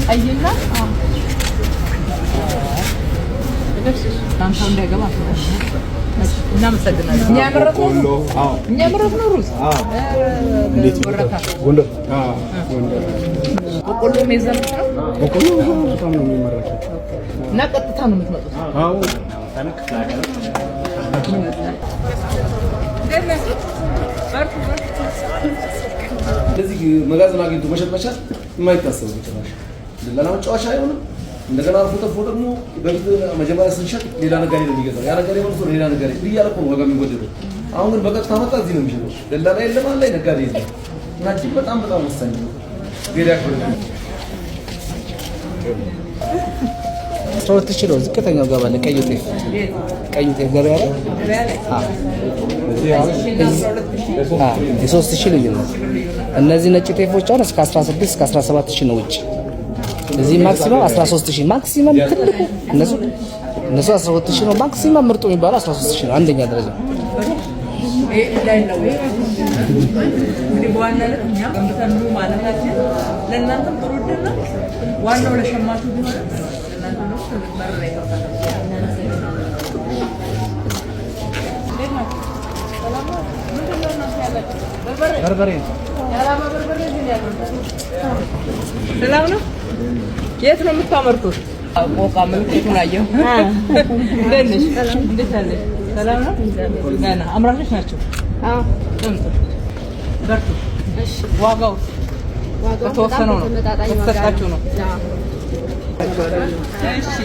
ቀይና ታንታው እንደገባ እናመሰግናለን። እኛ ያመረትነው ሩዝ እንዴት ጎንደር በቆሎ ሜዘርት ነው። በቆሎ በጣም ነው የሚመረተው እና ቀጥታ ነው የምትመጡት? አዎ እንደዚህ መጋዘን አግኝቶ መሸጥ መቻል የማይታሰብ ነው። ለና መጫወቻ አይሆንም። እንደገና አልፎ ተርፎ ደግሞ በፊት መጀመሪያ ስንሸጥ ሌላ ነጋዴ ነው የሚገዛው። ያ ነጋዴ መልሶ ሌላ ነጋዴ እያለ እኮ ነው ዋጋ የሚወደደው። አሁን ግን በቀጥታ መጣ እዚህ ነው የሚሸጠው። ደላላ የለም አለ ነጋዴ የለም። እና እጅግ በጣም ወሳኝ ነው። ገበያ ክብር 3000 ነው ዝቅተኛው ገባለ። ቀይ ጤፍ ገበያ ላይ የ3000 ልዩነት። እነዚህ ነጭ ጤፎች አሁን እስከ 16 እስከ 17000 ነው ውጭ። እዚህ ማክሲመም 13000 ማክሲመም ትልቁ እነሱ 12000 ነው ማክሲመም። ምርጡ የሚባለው 13000 ነው አንደኛ ደረጃ። በዋናነት እኛ ገንብተን ማለታችን ለእናንተም ጥሩ ዕድል ነው። ዋናው ለሸማቹ ቢሆን ለእናንተ ነው በር ላይ ሰላም ነው። የት ነው የምታመርቱት? ቆቃ ምልክቱን አየሁ። እንዴት ነሽ? እንዴት አለሽ? ሰላም ነው። ገና አምራቾች ናቸው። አዎ በርቱ። እሺ ዋጋው ተወሰነው ነው ተሰጣችሁ ነው? እሺ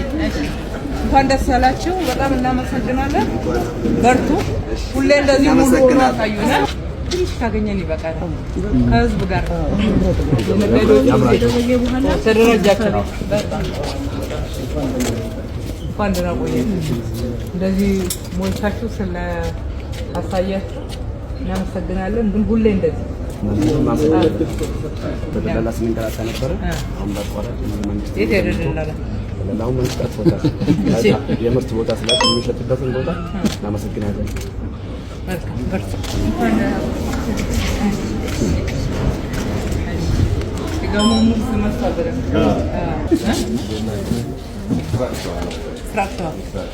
እንኳን ደስ ያላችሁ። በጣም እናመሰግናለን። በርቱ። ሁሌ እንደዚህ ሙሉ ሆኖ አሳዩና ትንሽ ካገኘን ይበቃል። ከህዝብ ጋር ተደረጃችሁ ነው። እንኳን ደህና ቆያችሁ። እንደዚህ ሞልታችሁ ስለ አሳያችሁ እናመሰግናለን። ግን ሁሌ እንደዚህ በደላላ ስንንከራታ ነበር። አሁን በቋራጭ መንግስት የት ሄደልናል? ለላው መንግስት ቦታ የምርት ቦታ ስላለ የሚሸጥበትን ቦታ እናመሰግናለን። መልካም በርቱ።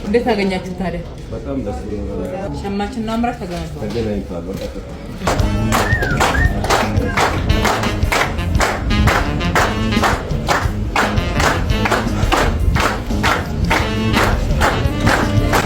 እንዴት አገኛችሁ ታዲያ? በጣም ደስ ይላል። ሸማችና አምራች ተገናኝተዋል።